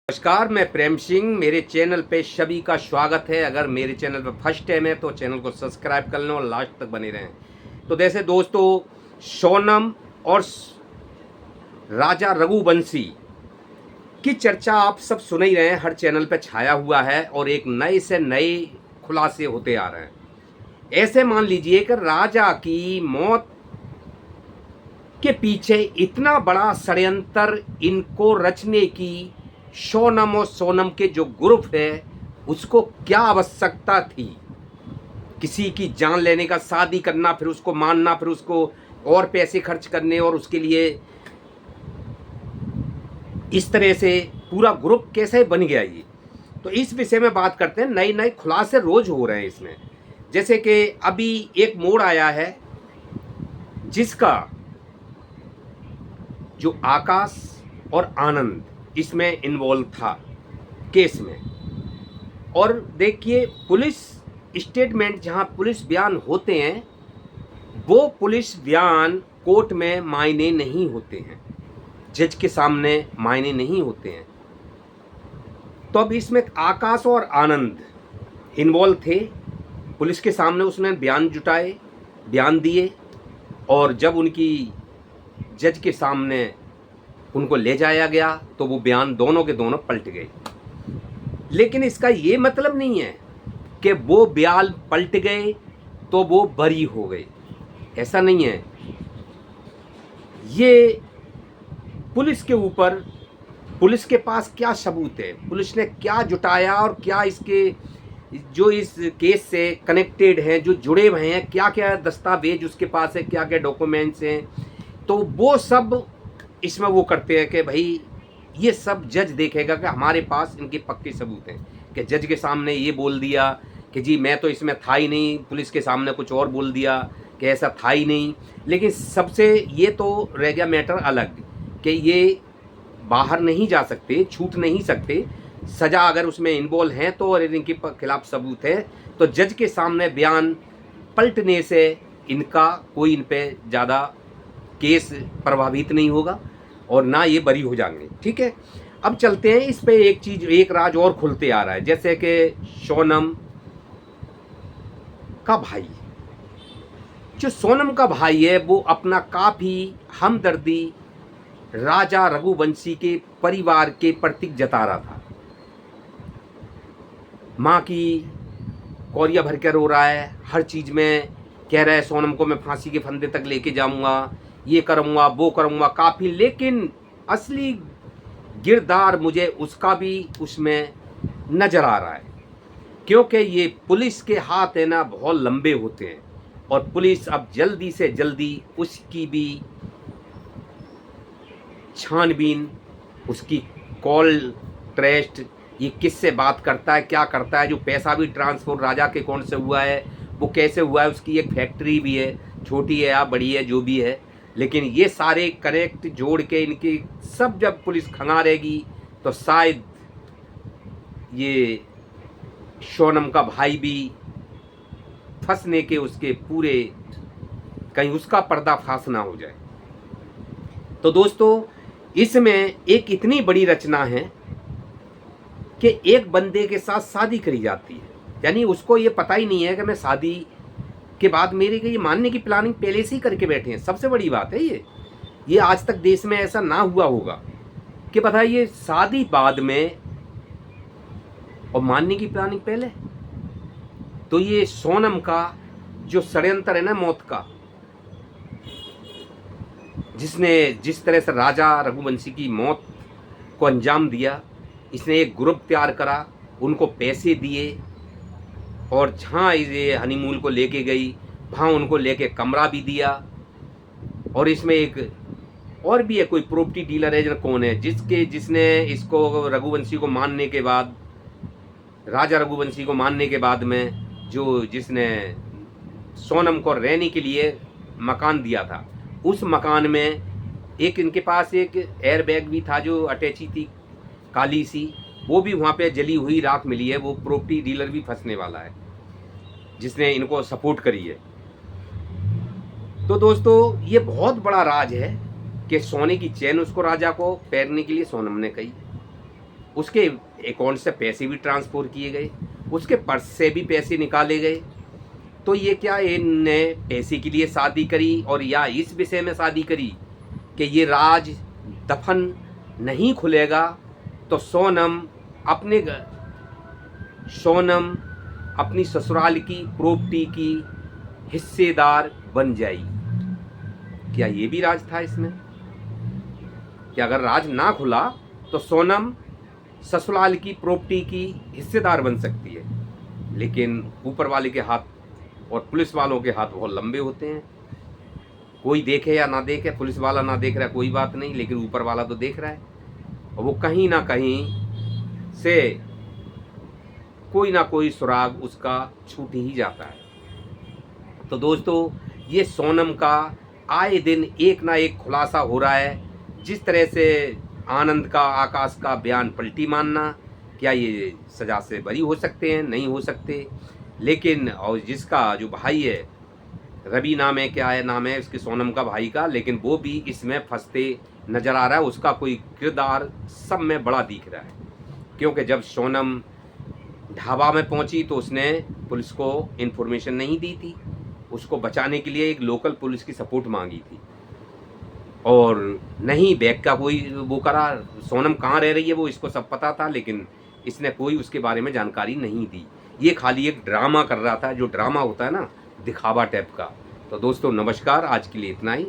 नमस्कार, मैं प्रेम सिंह। मेरे चैनल पे सभी का स्वागत है। अगर मेरे चैनल पे फर्स्ट टाइम है तो चैनल को सब्सक्राइब कर लें और लास्ट तक बने रहें। तो जैसे दोस्तों, सोनम और राजा रघुवंशी की चर्चा आप सब सुन ही रहे हैं, हर चैनल पे छाया हुआ है और एक नए से नए खुलासे होते आ रहे हैं। ऐसे मान लीजिए कि राजा की मौत के पीछे इतना बड़ा षड्यंत्र इनको रचने की सोनम और सोनम के जो ग्रुप है उसको क्या आवश्यकता थी? किसी की जान लेने का, शादी करना, फिर उसको मारना, फिर उसको और पैसे खर्च करने और उसके लिए इस तरह से पूरा ग्रुप कैसे बन गया ये? तो इस विषय में बात करते हैं। नए नए खुलासे रोज हो रहे हैं इसमें। जैसे कि अभी एक मोड़ आया है जिसका जो आकाश और आनंद इसमें इन्वॉल्व था केस में। और देखिए, पुलिस स्टेटमेंट, जहां पुलिस बयान होते हैं वो पुलिस बयान कोर्ट में मायने नहीं होते हैं, जज के सामने मायने नहीं होते हैं। तो अब इसमें आकाश और आनंद इन्वॉल्व थे। पुलिस के सामने उसने बयान जुटाए, बयान दिए, और जब उनकी जज के सामने उनको ले जाया गया तो वो बयान दोनों के दोनों पलट गए। लेकिन इसका ये मतलब नहीं है कि वो बयान पलट गए तो वो बरी हो गए, ऐसा नहीं है। ये पुलिस के ऊपर, पुलिस के पास क्या सबूत है, पुलिस ने क्या जुटाया और क्या इसके जो इस केस से कनेक्टेड हैं, जो जुड़े हुए हैं, क्या क्या दस्तावेज उसके पास है, क्या क्या डॉक्यूमेंट्स हैं, तो वो सब इसमें वो करते हैं कि भाई ये सब जज देखेगा कि हमारे पास इनके पक्के सबूत हैं। कि जज के सामने ये बोल दिया कि जी मैं तो इसमें था ही नहीं, पुलिस के सामने कुछ और बोल दिया कि ऐसा था ही नहीं। लेकिन सबसे ये तो रह गया मैटर अलग कि ये बाहर नहीं जा सकते, छूट नहीं सकते। सज़ा अगर उसमें इन्वॉल्व हैं तो और इनके खिलाफ सबूत है तो जज के सामने बयान पलटने से इनका कोई इन पे ज़्यादा केस प्रभावित नहीं होगा और ना ये बरी हो जाएंगे। ठीक है, अब चलते हैं इस पे। एक चीज़, एक राज और खुलते आ रहा है। जैसे कि सोनम का भाई, जो सोनम का भाई है वो अपना काफ़ी हमदर्दी राजा रघुवंशी के परिवार के प्रति जता रहा था। माँ की कौरिया भर के रो रहा है, हर चीज़ में कह रहा है सोनम को मैं फांसी के फंदे तक लेके जाऊंगा, ये करूँगा, वो करूँगा, काफ़ी। लेकिन असली किरदार मुझे उसका भी उसमें नज़र आ रहा है, क्योंकि ये पुलिस के हाथ है ना बहुत लंबे होते हैं और पुलिस अब जल्दी से जल्दी उसकी भी छानबीन, उसकी कॉल ट्रेस्ट, ये किससे बात करता है, क्या करता है, जो पैसा भी ट्रांसफर राजा के अकाउंट से हुआ है वो कैसे हुआ है, उसकी एक फैक्ट्री भी है, छोटी है या बड़ी है जो भी है। लेकिन ये सारे करेक्ट जोड़ के इनकी सब जब पुलिस खंगारेगी तो शायद ये सोनम का भाई भी फंसने के उसके पूरे, कहीं उसका पर्दाफाश ना हो जाए। तो दोस्तों, इसमें एक इतनी बड़ी रचना है कि एक बंदे के साथ शादी करी जाती है, यानी उसको ये पता ही नहीं है कि मैं शादी के बाद मेरे को ये मानने की प्लानिंग पहले से ही करके बैठे हैं। सबसे बड़ी बात है ये आज तक देश में ऐसा ना हुआ होगा कि बताइए, शादी बाद में और मानने की प्लानिंग पहले। तो ये सोनम का जो षड्यंत्र है ना मौत का, जिसने जिस तरह से राजा रघुवंशी की मौत को अंजाम दिया, इसने एक ग्रुप तैयार करा, उनको पैसे दिए और जहाँ ये हनीमून को लेके गई वहाँ उनको लेके कमरा भी दिया। और इसमें एक और भी है, कोई प्रॉपर्टी डीलर है, कौन है, जिसने इसको रघुवंशी को मारने के बाद, राजा रघुवंशी को मारने के बाद में जिसने सोनम को रहने के लिए मकान दिया था, उस मकान में एक इनके पास एक एयर बैग भी था जो अटैची थी काली सी, वो भी वहाँ पे जली हुई राख मिली है। वो प्रॉपर्टी डीलर भी फंसने वाला है जिसने इनको सपोर्ट करी है। तो दोस्तों, ये बहुत बड़ा राज है कि सोने की चैन उसको राजा को पहनने के लिए सोनम ने कही, उसके अकाउंट से पैसे भी ट्रांसफ़र किए गए, उसके पर्स से भी पैसे निकाले गए। तो ये क्या इनने पैसे के लिए शादी करी और या इस विषय में शादी करी कि ये राज दफन नहीं खुलेगा तो सोनम अपनी ससुराल की प्रॉपर्टी की हिस्सेदार बन जाएगी। क्या ये भी राज था इसमें कि अगर राज ना खुला तो सोनम ससुराल की प्रॉपर्टी की हिस्सेदार बन सकती है? लेकिन ऊपर वाले के हाथ और पुलिस वालों के हाथ बहुत लंबे होते हैं। कोई देखे या ना देखे, पुलिस वाला ना देख रहा है कोई बात नहीं, लेकिन ऊपर वाला तो देख रहा है और वो कहीं ना कहीं से कोई ना कोई सुराग उसका छूट ही जाता है। तो दोस्तों, ये सोनम का आए दिन एक ना एक खुलासा हो रहा है। जिस तरह से आनंद का, आकाश का बयान पलटी मानना, क्या ये सज़ा से बरी हो सकते हैं? नहीं हो सकते। लेकिन और जिसका जो भाई है, रवि नाम है, क्या है नाम है उसके सोनम का भाई का, लेकिन वो भी इसमें फंसते नज़र आ रहा है। उसका कोई किरदार सब में बड़ा दिख रहा है, क्योंकि जब सोनम ढाबा में पहुंची तो उसने पुलिस को इन्फॉर्मेशन नहीं दी थी। उसको बचाने के लिए एक लोकल पुलिस की सपोर्ट मांगी थी और नहीं बैग का कोई वो करा। सोनम कहाँ रह रही है वो इसको सब पता था, लेकिन इसने कोई उसके बारे में जानकारी नहीं दी। ये खाली एक ड्रामा कर रहा था, जो ड्रामा होता है ना, दिखावा टाइप का। तो दोस्तों नमस्कार, आज के लिए इतना ही।